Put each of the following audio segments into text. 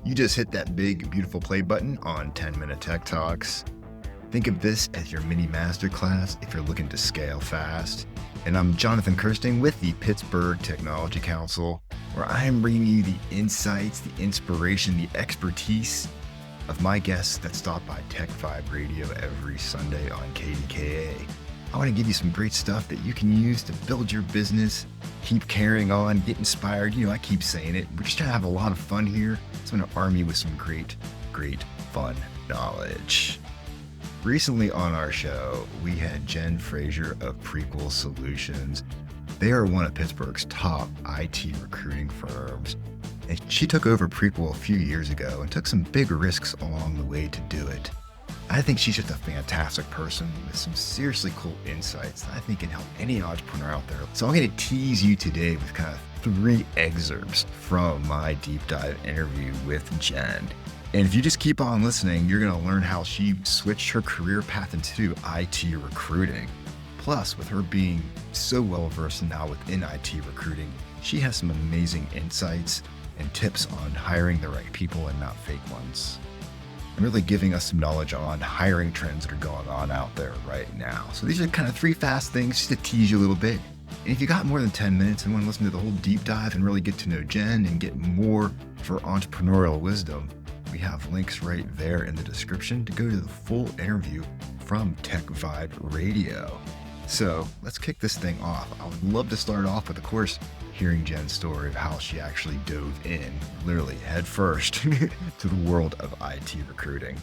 You just hit that big, beautiful play button on 10-Minute Tech Talks. Think of this as your mini masterclass if you're looking to scale fast. And I'm Jonathan Kirsting with the Pittsburgh Technology Council, where I am bringing you the insights, the inspiration, the expertise of my guests that stop by TechVibe Radio every Sunday on KDKA. I want to give you some great stuff that you can use to build your business, keep carrying on, get inspired. I keep saying it. We're just trying to have a lot of fun here. So I'm going to arm you with some great fun knowledge. Recently on our show, we had Jen Frazier of Prequel Solutions. They are one of Pittsburgh's top IT recruiting firms. And she took over Prequel a few years ago and took some big risks along the way to do it. I think she's just a fantastic person with some seriously cool insights that I think can help any entrepreneur out there. So I'm going to tease you today with kind of 3 excerpts from my deep dive interview with Jen. And if you just keep on listening, you're going to learn how she switched her career path into IT recruiting. Plus, with her being so well versed now within IT recruiting, she has some amazing insights and tips on hiring the right people and not fake ones. And really giving us some knowledge on hiring trends that are going on out there right now. So these are kind of 3 fast things just to tease you a little bit. And if you got more than 10 minutes and want to listen to the whole deep dive and really get to know Jen and get more for entrepreneurial wisdom, we have links right there in the description to go to the full interview from TechVibe Radio. So let's kick this thing off. I would love to start off with, of course, hearing Jen's story of how she actually dove in, literally head first, to the world of IT recruiting.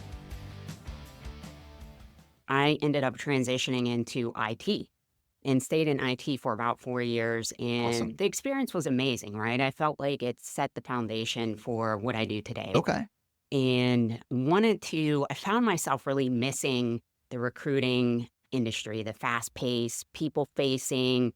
I ended up transitioning into IT and stayed in IT for about 4 years. And Awesome. The experience was amazing, right? I felt like it set the foundation for what I do today. Okay. And I found myself really missing the recruiting industry, the fast pace, people facing,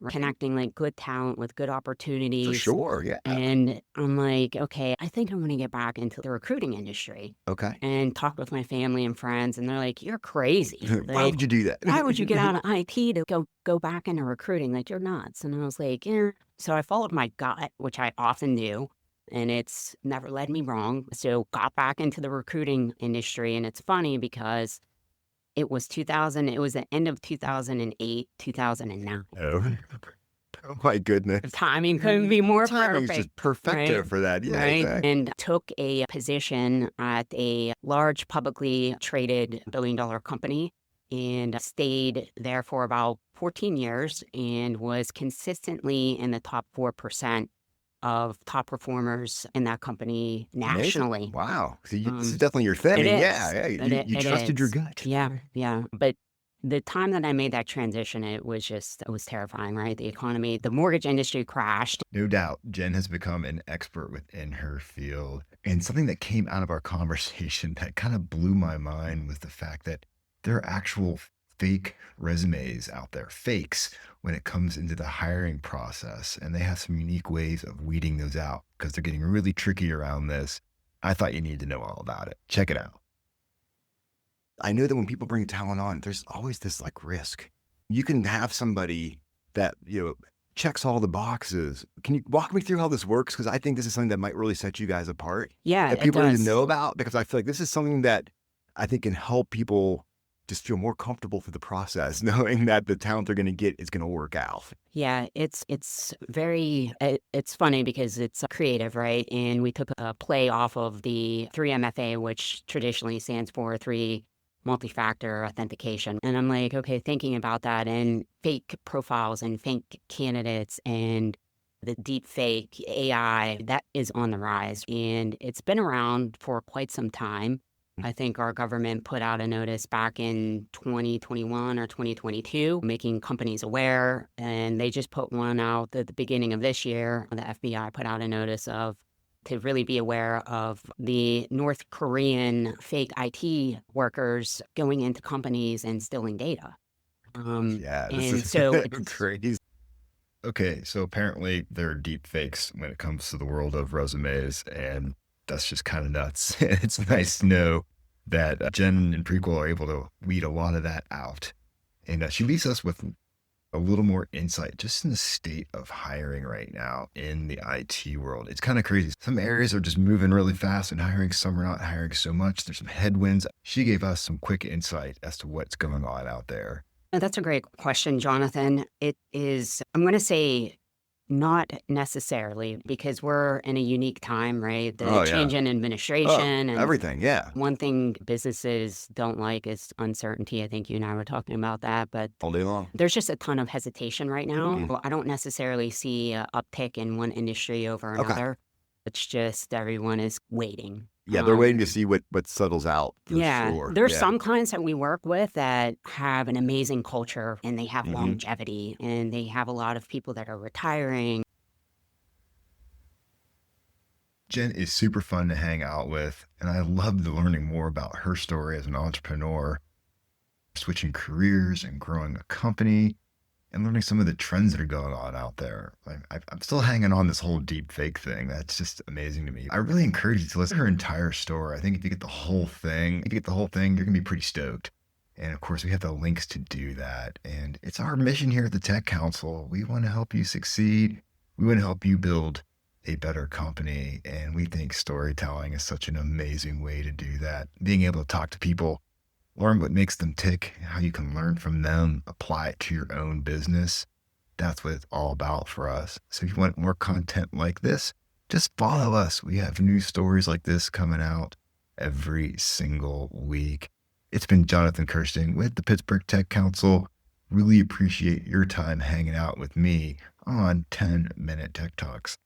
connecting like good talent with good opportunities. For sure, yeah. And I'm like, okay, I think I'm going to get back into the recruiting industry. Okay. And talk with my family and friends, and they're like, "You're crazy. Why would you do that? Why would you get out of IT to go back into recruiting? Like, you're nuts." And I was like, "Yeah." So I followed my gut, which I often do, and it's never led me wrong. So got back into the recruiting industry, and it's funny because it was the end of 2008, 2009. Oh my goodness. The timing couldn't be more Timing's perfect. just perfecto right? for that. Yeah, Right. exactly. And took a position at a large publicly traded billion-dollar company and stayed there for about 14 years and was consistently in the top 4% of top performers in that company nationally. Amazing. Wow. So this is definitely your thing. It is. Yeah. You It trusted your is. gut. Yeah. But the time that I made that transition, it was terrifying, right? The economy, the mortgage industry crashed. No doubt, Jen has become an expert within her field. And something that came out of our conversation that kind of blew my mind was the fact that there are actual fake resumes out there, fakes, when it comes into the hiring process. And they have some unique ways of weeding those out because they're getting really tricky around this. I thought you needed to know all about it. Check it out. I know that when people bring talent on, there's always this like risk. You can have somebody that, checks all the boxes. Can you walk me through how this works? Because I think this is something that might really set you guys apart. Yeah, That it people need does. to know about, because I feel like this is something that I think can help people just feel more comfortable through the process, knowing that the talent they're going to get is going to work out. Yeah, it's funny because it's creative, right? And we took a play off of the 3MFA, which traditionally stands for 3 multi-factor authentication. And I'm like, okay, thinking about that and fake profiles and fake candidates and the deep fake AI, that is on the rise. And it's been around for quite some time. I think our government put out a notice back in 2021 or 2022, making companies aware. And they just put one out at the beginning of this year. The FBI put out a notice to really be aware of the North Korean fake IT workers going into companies and stealing data. Yeah, this and is so crazy. Okay, so apparently there are deep fakes when it comes to the world of resumes, and that's just kind of nuts. It's nice to know that Jen and Prequel are able to weed a lot of that out. And she leaves us with a little more insight just in the state of hiring right now in the IT world. It's kind of crazy. Some areas are just moving really fast and hiring, some are not hiring so much. There's some headwinds. She gave us some quick insight as to what's going on out there. That's a great question, Jonathan. It is, I'm going to say, not necessarily, because we're in a unique time, right? The Oh, yeah. change in Oh, administration, and everything. Yeah. one thing businesses don't like is uncertainty. I think you and I were talking about that, but All day long. there's just a ton of hesitation right now. Mhm. Well, I don't necessarily see a uptick in one industry over Okay. another. It's just everyone is waiting. Yeah, they're waiting to see what settles out for Yeah, sure. there's Yeah. some clients that we work with that have an amazing culture and they have Mhm. longevity and they have a lot of people that are retiring. Jen is super fun to hang out with, and I loved learning more about her story as an entrepreneur, switching careers and growing a company, and learning some of the trends that are going on out there. I'm still hanging on this whole deep fake thing. That's just amazing to me. I really encourage you to listen to her entire story. I think if you get the whole thing, you're going to be pretty stoked. And of course, we have the links to do that. And it's our mission here at the Tech Council. We want to help you succeed. We want to help you build a better company. And we think storytelling is such an amazing way to do that. Being able to talk to people, learn what makes them tick, how you can learn from them, apply it to your own business. That's what it's all about for us. So if you want more content like this, just follow us. We have new stories like this coming out every single week. It's been Jonathan Kirsting with the Pittsburgh Tech Council. Really appreciate your time hanging out with me on 10-Minute Tech Talks.